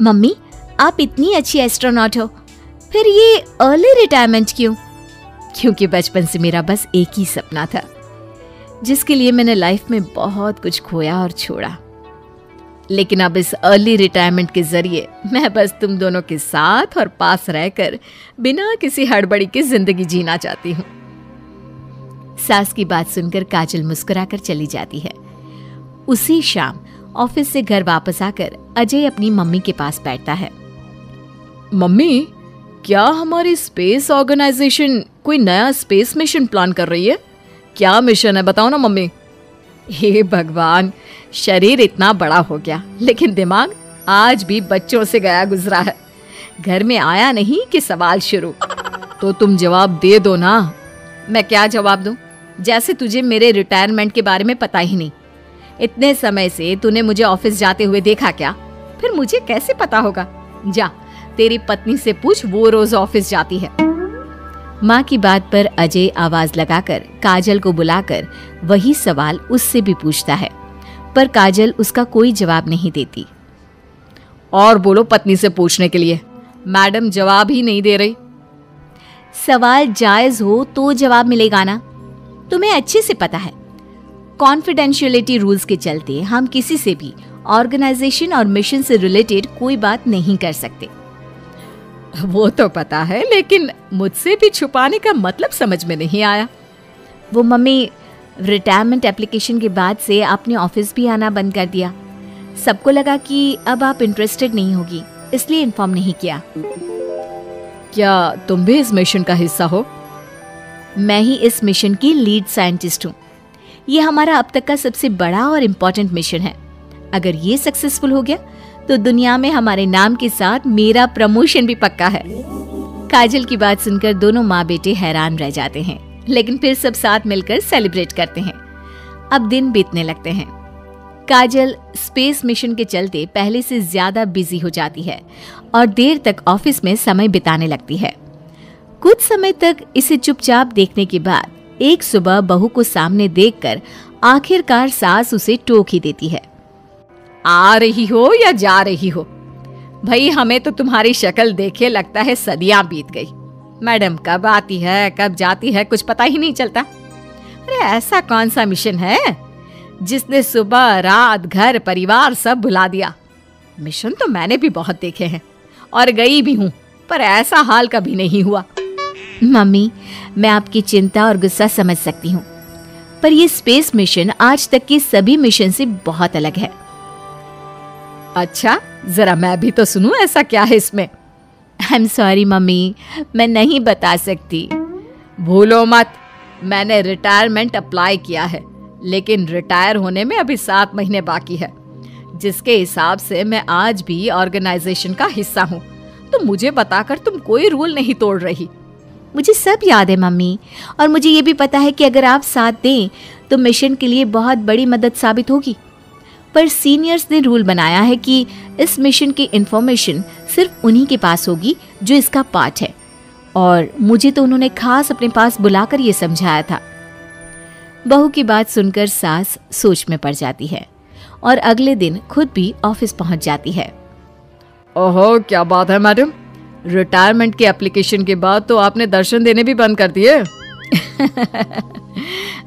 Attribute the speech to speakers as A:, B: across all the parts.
A: Mummy, आप इतनी अच्छी एस्ट्रोनॉट हो, फिर ये अर्ली रिटायरमेंट क्यों? क्योंकि बचपन से मेरा बस एक ही सपना था, जिसके लिए मैंने लाइफ में बहुत कुछ खोया और छोड़ा। लेकिन अब इस अर्ली रिटायरमेंट के जरिए मैं बस तुम दोनों के साथ और पास रहकर बिना किसी हड़बड़ी की जिंदगी जीना चाहती हूँ। सास की बात सुनकर काजल मुस्कुराकर चली जाती है। उसी शाम ऑफिस से घर वापस आकर अजय अपनी मम्मी के पास बैठता है।
B: मम्मी, क्या हमारी स्पेस ऑर्गेनाइजेशन कोई नया स्पेस मिशन प्लान कर रही है? क्या मिशन है, बताओ ना मम्मी।
A: हे भगवान, शरीर इतना बड़ा हो गया लेकिन दिमाग आज भी बच्चों से गया गुजरा है। घर में आया नहीं कि सवाल शुरू।
B: तो तुम जवाब दे दो ना।
A: मैं क्या जवाब दूं? जैसे तुझे मेरे रिटायरमेंट के बारे में पता ही नहीं। इतने समय से तूने मुझे ऑफिस जाते हुए देखा क्या? फिर मुझे कैसे पता होगा? जा, तेरी पत्नी से पूछ, वो रोज ऑफिस जाती है। माँ की बात पर अजय आवाज लगाकर काजल को बुलाकर वही सवाल उससे भी पूछता है, पर काजल उसका कोई जवाब नहीं देती।
B: और बोलो पत्नी से पूछने के लिए। मैडम जवाब ही नहीं दे रही।
A: सवाल जायज हो तो जवाब मिलेगा ना। तुम्हें अच्छे से पता है, कॉन्फिडेंशियलिटी रूल्स के चलते हम किसी से भी ऑर्गेनाइजेशन और मिशन से रिलेटेड कोई बात नहीं कर सकते।
B: वो तो पता है, लेकिन मुझसे भी छुपाने का मतलब समझ में नहीं आया।
A: वो मम्मी, रिटायरमेंट एप्लीकेशन के बाद से आपने ऑफिस भी आना बंद कर दिया। सबको लगा कि अब आप इंटरेस्टेड नहीं होगी, इसलिए इन्फॉर्म नहीं किया।
B: क्या तुम भी इस मिशन का हिस्सा हो?
A: मैं ही इस मिशन की लीड साइंटिस्ट हूँ। ये हमारा अब तक का सबसे बड़ा और इम्पोर्टेंट मिशन है। अगर ये सक्सेसफुल हो गया तो दुनिया में हमारे नाम के साथ मेरा प्रमोशन भी पक्का है। काजल की बात सुनकर दोनों माँ बेटे हैरान रह जाते हैं, लेकिन फिर सब साथ मिलकर सेलिब्रेट करते हैं। अब दिन बीतने लगते हैं। काजल स्पेस मिशन के चलते पहले से ज्यादा बिजी हो जाती है और देर तक ऑफिस में समय बिताने लगती है। कुछ समय तक इसे चुपचाप देखने के बाद एक सुबह बहू को सामने देखकर आखिरकार सास उसे टोक ही देती है।
B: आ रही हो या जा रही हो? भाई, हमें तो तुम्हारी शक्ल देखे लगता है सदियां बीत गई। मैडम कब आती है कब जाती है कुछ पता ही नहीं चलता। अरे ऐसा कौन सा मिशन है जिसने सुबह रात घर परिवार सब भुला दिया? मिशन तो मैंने भी बहुत देखे हैं और गई भी हूं, पर ऐसा हाल कभी नहीं हुआ।
A: मम्मी, मैं आपकी चिंता और गुस्सा समझ सकती हूँ, पर ये स्पेस मिशन आज तक के सभी मिशन से बहुत अलग है।
B: अच्छा, जरा मैं भी तो सुनूं, ऐसा क्या है इसमें?
A: आई एम सॉरी मम्मी, मैं नहीं बता सकती।
B: भूलो मत, मैंने रिटायरमेंट अप्लाई किया है, लेकिन रिटायर होने में अभी 7 महीने बाकी है, जिसके हिसाब से मैं आज भी ऑर्गेनाइजेशन का हिस्सा हूँ। तो मुझे बताकर तुम कोई रूल नहीं तोड़ रही।
A: मुझे सब याद है मम्मी, और मुझे ये भी पता है कि अगर आप साथ दें तो मिशन के लिए बहुत बड़ी मदद साबित होगी। पर सीनियर्स ने रूल बनाया है कि इस मिशन की इंफॉर्मेशन सिर्फ उन्हीं के पास होगी जो इसका पार्ट है, और मुझे तो उन्होंने खास अपने पास बुलाकर ये समझाया था। बहू की बात सुनकर सास सोच में पड़ जाती है और अगले दिन खुद भी ऑफिस पहुंच जाती है।
B: ओहो, क्या बात है मैडम, रिटायरमेंट के एप्लीकेशन के बाद तो आपने दर्शन देने भी बंद कर दिए।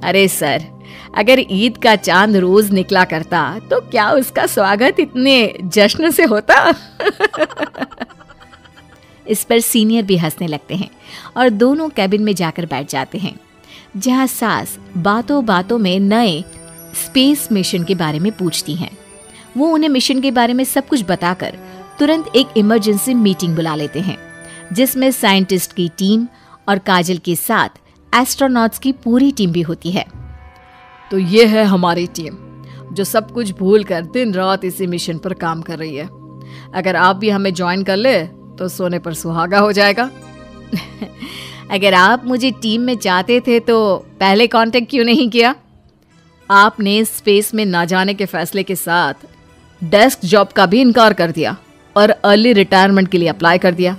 A: अरे सर, अगर ईद का चांद रोज निकला करता तो क्या उसका स्वागत इतने जश्न से होता? इस पर सीनियर भी हंसने लगते हैं और दोनों कैबिन में जाकर बैठ जाते हैं, जहां सास बातों बातों में नए स्पेस मिशन के बारे में पूछती हैं। वो उन्हें मिशन के बारे में सब कुछ बताकर तुरंत एक इमरजेंसी मीटिंग बुला लेते हैं, जिसमें साइंटिस्ट की टीम और काजल के साथ एस्ट्रोनॉट्स की पूरी टीम भी होती है।
B: तो ये है हमारी टीम जो सब कुछ भूल कर दिन रात इसी मिशन पर काम कर रही है। अगर आप भी हमें ज्वाइन कर ले तो सोने पर सुहागा हो जाएगा।
A: अगर आप मुझे टीम में चाहते थे तो पहले कांटेक्ट क्यों नहीं किया?
B: आपने स्पेस में ना जाने के फैसले के साथ डेस्क जॉब का भी इनकार कर दिया और अर्ली रिटायरमेंट के लिए अप्लाई कर दिया,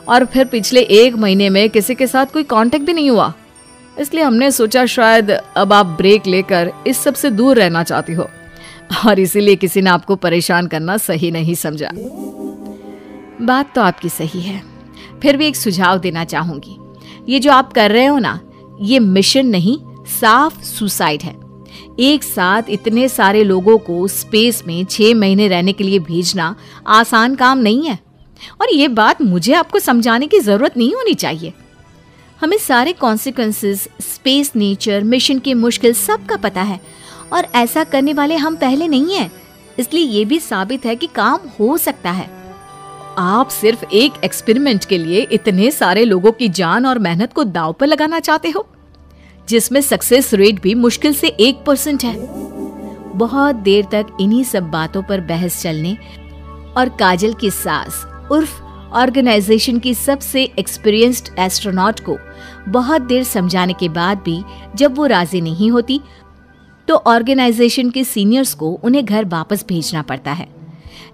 B: और फिर पिछले 1 महीने में किसी के साथ कोई कांटेक्ट भी नहीं हुआ। इसलिए हमने सोचा शायद अब आप ब्रेक लेकर इस सब से दूर रहना चाहती हो, और इसीलिए किसी ने आपको परेशान करना सही नहीं समझा। बात तो आपकी सही है, फिर भी एक सुझाव देना चाहूंगी। ये जो आप कर रहे हो ना, ये मिशन नहीं, साफ सुसाइड है। एक साथ इतने सारे लोगों को स्पेस में 6 महीने रहने के लिए भेजना आसान काम नहीं है। और ये बात मुझे आपको समझाने की जरूरत नहीं होनी चाहिए। हमें सारे कॉन्सिक्वेंसेस, स्पेस, नेचर, मिशन की मुश्किल सबका पता है, और ऐसा करने वाले हम पहले नहीं हैं। इसलिए ये भी साबित है कि काम हो सकता है। आप सिर्फ एक एक्सपेरिमेंट के लिए इतने सारे लोगों की जान और मेहनत को दांव पर लगाना चाहते हो, जिसमें सक्सेस रेट भी मुश्किल से 1% है। बहुत देर तक इन्हीं सब बातों पर बहस चलने और काजल की सास उर्फ ऑर्गेनाइजेशन की सबसे एक्सपीरियंस्ड एस्ट्रोनॉट को बहुत देर समझाने के बाद भी जब वो राजी नहीं होती, तो ऑर्गेनाइजेशन के सीनियर्स को उन्हें घर वापस भेजना पड़ता है।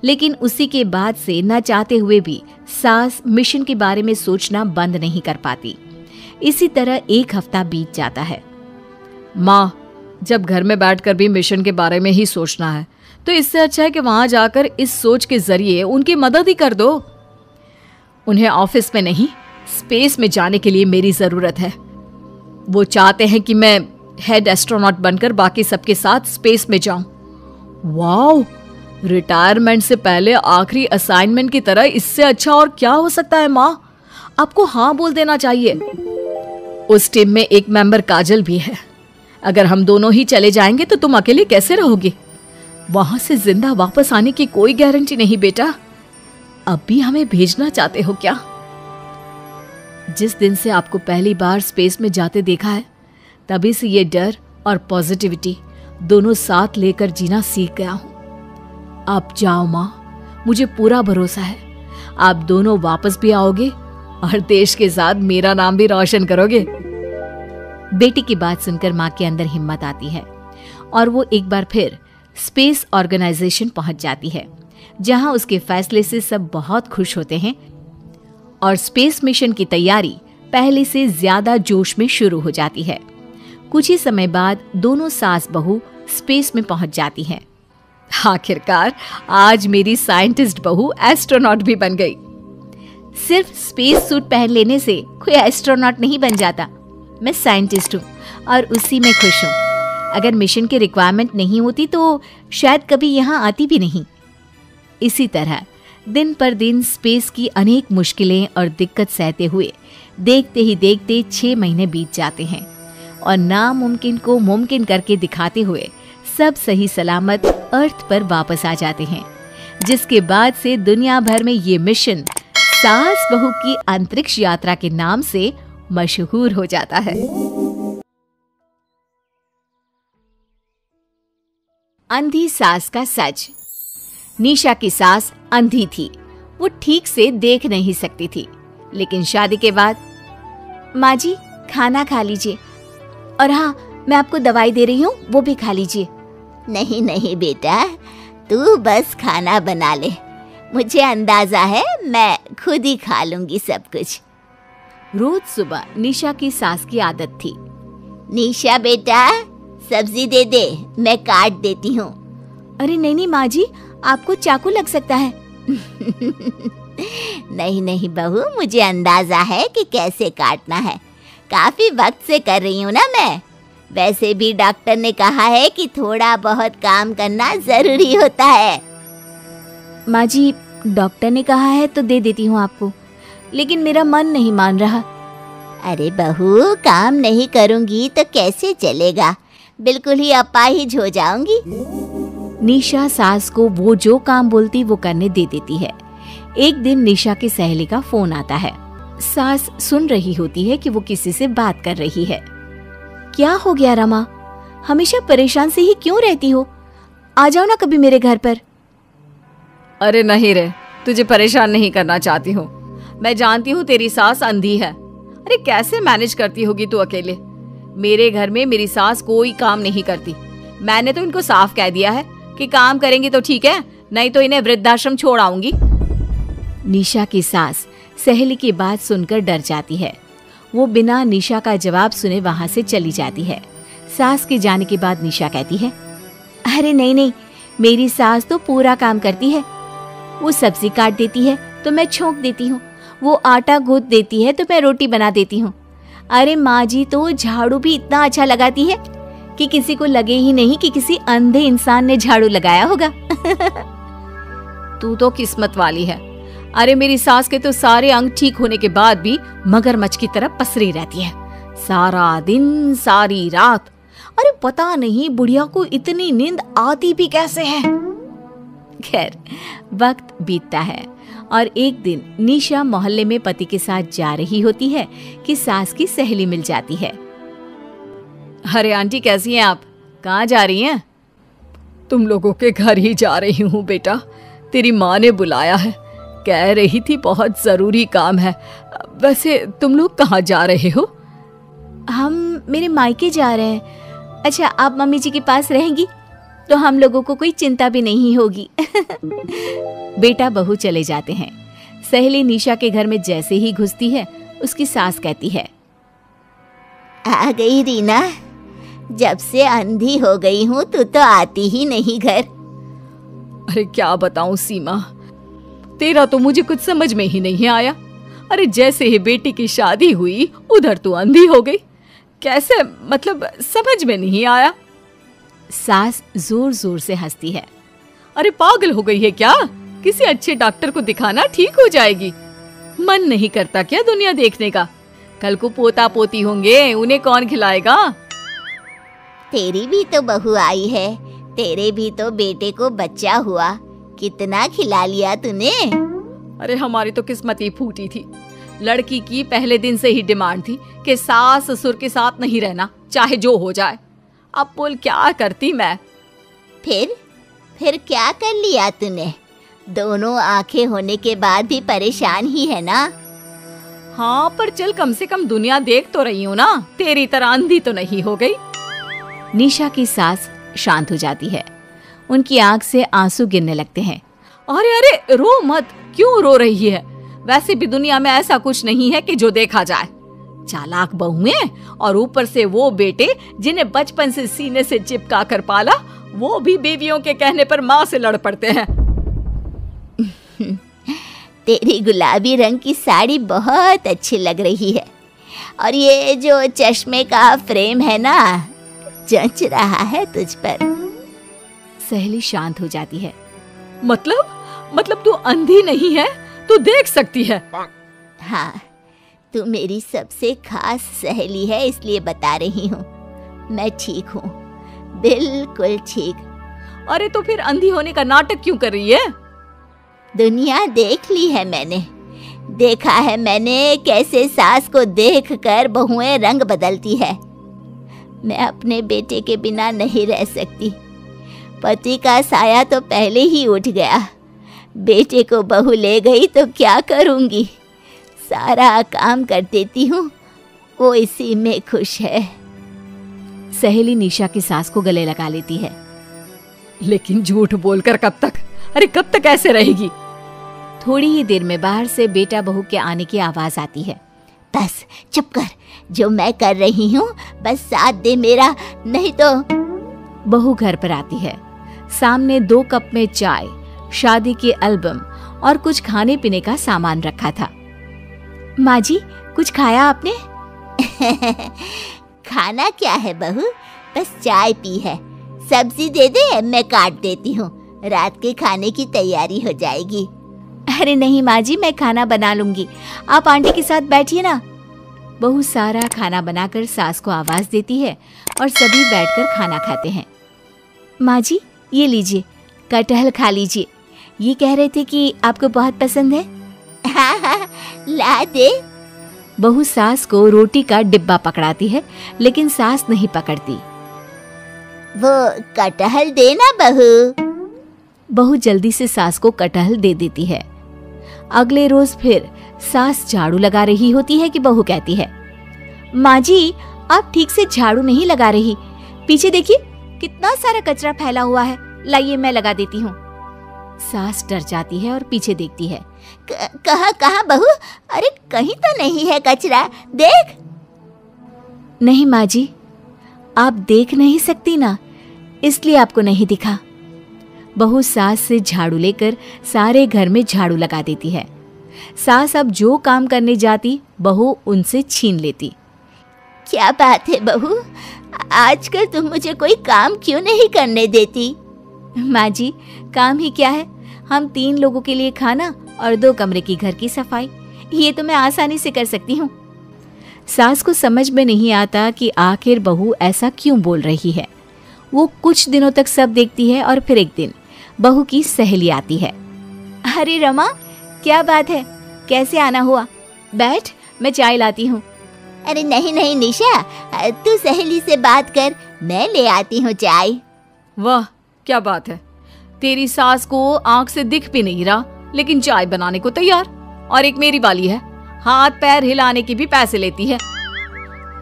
B: लेकिन उसी के बाद से न चाहते हुए भी सास मिशन के बारे में सोचना बंद नहीं कर पाती। इसी तरह 1 हफ्ता बीत जाता है।
C: माँ, जब घर में बैठकर भी मिशन के बारे में ही सोचना है, तो इससे अच्छा है कि वहां जाकर इस सोच के जरिए उनकी मदद ही कर दो।
B: उन्हें ऑफिस में नहीं, स्पेस में जाने के लिए मेरी जरूरत है। वो चाहते हैं कि मैं हेड एस्ट्रोनॉट बनकर बाकी सबके साथ स्पेस में जाऊं।
C: वाओ, रिटायरमेंट से पहले आखिरी असाइनमेंट की तरह इससे अच्छा और क्या हो सकता है माँ? आपको हाँ बोल देना चाहिए।
B: उस टीम में एक मेंबर काजल भी है। अगर हम दोनों ही चले जाएंगे तो तुम अकेले कैसे रहोगे? वहां से जिंदा वापस आने की कोई गारंटी नहीं बेटा। अब भी हमें भेजना चाहते हो क्या? जिस दिन से आपको पहली बार स्पेस में जाते देखा है, तभी से ये डर और पॉजिटिविटी दोनों साथ लेकर जीना सीख गया हूं। आप जाओ माँ, मुझे पूरा भरोसा है आप दोनों वापस भी आओगे और देश के साथ मेरा नाम भी रोशन करोगे। बेटी की बात सुनकर माँ के अंदर हिम्मत आती है और वो एक बार फिर स्पेस ऑर्गेनाइजेशन पहुंच जाती है, जहां उसके फैसले से सब बहुत खुश होते हैं और स्पेस मिशन की तैयारी पहले से ज्यादा जोश में शुरू हो जाती है। कुछ ही समय बाद दोनों सास बहू स्पेस में पहुंच जाती हैं। आखिरकार आज मेरी साइंटिस्ट बहू एस्ट्रोनॉट भी बन गई। सिर्फ स्पेस सूट पहन लेने से कोई एस्ट्रोनॉट नहीं बन जाता। मैं साइंटिस्ट हूँ और उसी में खुश हूँ। अगर मिशन की रिक्वायरमेंट नहीं होती तो शायद कभी यहाँ आती भी नहीं। इसी तरह दिन पर दिन स्पेस की अनेक मुश्किलें और दिक्कत सहते हुए देखते ही देखते 6 महीने बीत जाते हैं और नामुमकिन को मुमकिन करके दिखाते हुए सब सही सलामत अर्थ पर वापस आ जाते हैं, जिसके बाद से दुनिया भर में ये मिशन सास बहू की अंतरिक्ष यात्रा के नाम से मशहूर हो जाता है। अंधी सास का सच। निशा की सास अंधी थी। वो ठीक से देख नहीं सकती थी, लेकिन शादी के बाद, माँ जी खाना खा लीजिए, और हाँ मैं आपको दवाई दे रही हूँ, वो भी खा लीजिए।
D: नहीं नहीं बेटा, तू बस खाना बना ले, मुझे अंदाजा है मैं खुद ही खा लूंगी सब कुछ।
A: रोज सुबह निशा की सास की आदत थी।
D: निशा बेटा, सब्जी दे दे, मैं काट देती हूँ।
A: अरे नहीं नहीं माँ जी, आपको चाकू लग सकता है।
D: नहीं नहीं बहू, मुझे अंदाजा है कि कैसे काटना है, काफी वक्त से कर रही हूँ ना मैं। वैसे भी डॉक्टर ने कहा है कि थोड़ा बहुत काम करना जरूरी होता है।
A: माँ जी, डॉक्टर ने कहा है तो दे देती हूँ आपको, लेकिन मेरा मन नहीं मान रहा।
D: अरे बहू, काम नहीं करूँगी तो कैसे चलेगा, बिल्कुल ही अपाहिज हो जाऊंगी।
A: निशा सास को वो जो काम बोलती वो करने दे देती है। एक दिन निशा की सहेली का फोन आता है। सास सुन रही होती है कि वो किसी से बात कर रही है। क्या हो गया रमा, हमेशा परेशान से ही क्यों रहती हो? आ जाओ ना कभी मेरे घर पर।
C: अरे नहीं रे, तुझे परेशान नहीं करना चाहती हूँ। मैं जानती हूँ तेरी सास अंधी है। अरे कैसे मैनेज करती होगी तू अकेले? मेरे घर में मेरी सास कोई काम नहीं करती। मैंने तो इनको साफ कह दिया है कि काम करेंगी तो ठीक है, नहीं तो इन्हें वृद्धाश्रम छोड़ आऊंगी।
A: निशा की सास सहेली की बात सुनकर डर जाती है। वो बिना निशा का जवाब सुने वहां से चली जाती है। सास के जाने के बाद निशा कहती है, अरे नहीं नहीं, मेरी सास तो पूरा काम करती है। वो सब्जी काट देती है तो मैं छोंक देती हूँ, वो आटा गूंथ देती है तो मैं रोटी बना देती हूँ। अरे माँ जी तो झाड़ू भी इतना अच्छा लगाती है कि किसी को लगे ही नहीं कि किसी अंधे इंसान ने झाड़ू लगाया होगा।
C: तू तो किस्मत वाली है। अरे मेरी सास के तो सारे अंग ठीक होने के बाद भी मगरमच्छ की तरह पसरी रहती है, सारा दिन सारी रात। अरे पता नहीं बुढ़िया को इतनी नींद आती भी कैसे है।
A: खैर, वक्त बीतता है और एक दिन निशा मोहल्ले में पति के साथ जा रही होती है कि सास की सहेली मिल जाती है।
C: अरे आंटी कैसी हैं आप? कहाँ जा रही हैं? तुम लोगों के घर ही जा रही हूँ बेटा, तेरी माँ ने बुलाया है, कह रही थी बहुत जरूरी काम है। वैसे तुम लोग कहाँ जा रहे हो?
A: हम मेरे मायके जा रहे हैं। अच्छा, आप मम्मी जी के पास रहेंगी तो हम लोगों को कोई चिंता भी नहीं होगी। बेटा बहू चले जाते हैं। सहेली निशा के घर में जैसे ही घुसती है, उसकी सास कहती है,
D: आ गई रीना, जब से अंधी हो गई हूँ तू तो आती ही नहीं घर।
C: अरे क्या बताऊं सीमा, तेरा तो मुझे कुछ समझ में ही नहीं आया। अरे जैसे ही बेटी की शादी हुई उधर तू अंधी हो गई, कैसे? मतलब समझ में नहीं आया।
A: सास जोर जोर से हंसती है।
C: अरे पागल हो गई है क्या? किसी अच्छे डॉक्टर को दिखाना, ठीक हो जाएगी। मन नहीं करता क्या दुनिया देखने का? कल को पोता पोती होंगे, उन्हें कौन खिलाएगा?
D: तेरी भी तो बहू आई है, तेरे भी तो बेटे को बच्चा हुआ, कितना खिला लिया तूने।
C: अरे हमारी तो किस्मत ही फूटी थी। लड़की की पहले दिन से ही डिमांड थी कि सास ससुर के साथ नहीं रहना, चाहे जो हो जाए। अब बोल क्या करती मैं।
D: फिर क्या कर लिया तूने? दोनों आंखें होने के बाद भी परेशान ही है ना?
C: हाँ, पर चल कम से कम दुनिया देख तो रही हूँ ना, तेरी तरह अंधी तो नहीं हो गई।
A: निशा की सास शांत हो जाती है, उनकी आंख से आंसू गिरने लगते हैं।
C: अरे अरे रो मत, क्यों रो रही है? वैसे भी दुनिया में ऐसा कुछ नहीं है कि जो देखा जाए। चालाक बहुएं और ऊपर से वो बेटे जिन्हें बचपन से सीने से चिपका कर पाला, वो भी बीवियों के कहने पर माँ से लड़ पड़ते हैं।
D: तेरी गुलाबी रंग की साड़ी बहुत अच्छी लग रही है, और ये जो चश्मे का फ्रेम है ना, जच रहा है तुझ पर।
A: सहेली शांत हो जाती है।
C: मतलब तू अंधी नहीं है, तू देख सकती है।
D: हाँ, तू मेरी सबसे खास सहेली है, इसलिए बता रही हूँ। मैं ठीक हूँ, बिल्कुल ठीक।
C: अरे तो फिर अंधी होने का नाटक क्यों कर रही है?
D: दुनिया देख ली है मैंने, देखा है मैंने कैसे सास को देखकर बहुएं रंग बदलती है। मैं अपने बेटे के बिना नहीं रह सकती। पति का साया तो पहले ही उठ गया, बेटे को बहू ले गई तो क्या करूँगी? सारा काम कर देती हूँ, वो इसी में खुश है।
A: सहेली निशा की सास को गले लगा लेती है।
C: लेकिन झूठ बोलकर कब तक? अरे कब तक ऐसे रहेगी?
A: थोड़ी ही देर में बाहर से बेटा बहू के आने की आवाज आती है।
D: बस चुप कर, जो मैं कर रही हूँ बस साथ दे मेरा, नहीं तो।
A: बहू घर पर आती है। सामने 2 कप में चाय, शादी के एल्बम और कुछ खाने पीने का सामान रखा था। माँ जी, कुछ खाया आपने?
D: खाना क्या है बहू, बस चाय पी है। सब्जी दे दे, मैं काट देती हूँ, रात के खाने की तैयारी हो जाएगी।
A: अरे नहीं माँ जी, मैं खाना बना लूंगी, आप आंटी के साथ बैठिए ना। बहू सारा खाना बनाकर सास को आवाज देती है और सभी बैठकर खाना खाते हैं। माँ जी, ये लीजिए, कटहल खा लीजिए, ये कह रहे थे कि आपको बहुत पसंद है।
D: हाँ, ला दे।
A: बहू सास को रोटी का डिब्बा पकड़ाती है, लेकिन सास नहीं पकड़ती।
D: वो कटहल देना बहू।
A: बहू जल्दी से सास को कटहल दे देती है। अगले रोज फिर सास झाड़ू लगा रही होती है कि बहू कहती है, माँ जी, आप ठीक से झाड़ू नहीं लगा रही, पीछे देखिए कितना सारा कचरा फैला हुआ है, लाइए मैं लगा देती हूँ। सास डर जाती है और पीछे देखती है।
D: कहाँ बहू? अरे कहीं तो नहीं है कचरा, देख।
A: नहीं माँ जी, आप देख नहीं सकती ना, इसलिए आपको नहीं दिखा। बहू सास से झाड़ू लेकर सारे घर में झाड़ू लगा देती है। सास अब जो काम करने जाती बहू उनसे छीन लेती।
D: क्या बात है बहू, आजकल तुम मुझे कोई काम क्यों नहीं करने देती?
A: माँ जी, काम ही क्या है, हम 3 लोगों के लिए खाना और 2 कमरे की घर की सफाई, ये तो मैं आसानी से कर सकती हूँ। सास को समझ में नहीं आता कि आखिर बहू ऐसा क्यों बोल रही है। वो कुछ दिनों तक सब देखती है और फिर एक दिन बहू की सहेली आती है। अरे रमा, क्या बात है, कैसे आना हुआ? बैठ, मैं चाय लाती हूँ।
D: अरे नहीं नहीं निशा, तू सहेली से बात कर, मैं ले आती हूँ चाय।
C: वाह, क्या बात है, तेरी सास को आंख से दिख भी नहीं रहा लेकिन चाय बनाने को तैयार। और एक मेरी वाली है, हाथ पैर हिलाने की भी पैसे लेती है।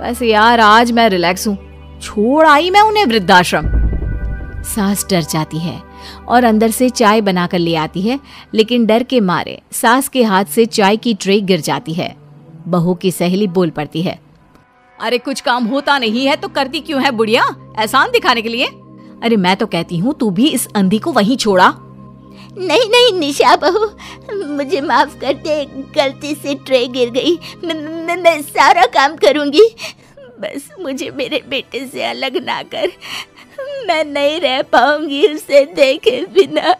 C: वैसे यार आज मैं रिलैक्स हूँ, छोड़ आई मैं उन्हें वृद्धाश्रम।
A: सास डर जाती है और अंदर से चाय बनाकर ले आती है, लेकिन डर के मारे सास के हाथ से चाय की ट्रे गिर जाती है। बहू की सहेली बोल पड़ती है,
C: अरे कुछ काम होता नहीं है तो करती क्यों है बुढ़िया, एहसान दिखाने के लिए?
A: अरे मैं तो कहती हूँ तू भी इस अंधी को वहीं छोड़ा।
D: नहीं नहीं निशा बहू, मुझे माफ कर दे, गलती से ट्रे गिर गई। मैं सारा काम करूंगी, बस मुझे मेरे बेटे से अलग ना कर, मैं नहीं रह पाऊंगी उसे देखे बिना।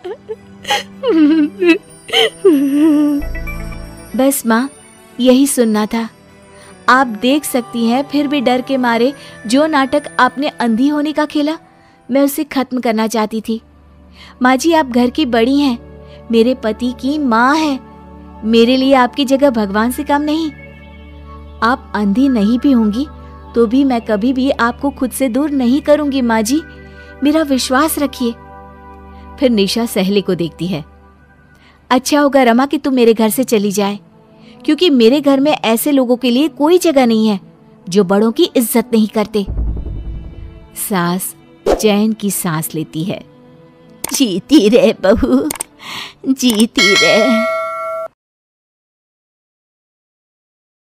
A: बस माँ, यही सुनना था। आप देख सकती हैं, फिर भी डर के मारे जो नाटक आपने अंधी होने का खेला, मैं उसे खत्म करना चाहती थी। माँ जी, आप घर की बड़ी हैं, मेरे पति की माँ है, मेरे लिए आपकी जगह भगवान से कम नहीं। आप अंधी नहीं भी होंगी तो भी मैं कभी भी आपको खुद से दूर नहीं करूंगी माँ जी, मेरा विश्वास रखिए। फिर निशा सहेली को देखती है। अच्छा होगा रमा कि तुम मेरे घर से चली जाए, क्योंकि मेरे घर में ऐसे लोगों के लिए कोई जगह नहीं है जो बड़ों की इज्जत नहीं करते। सास चैन की सांस लेती है।
D: जीती रहे बहू, जीती रहे।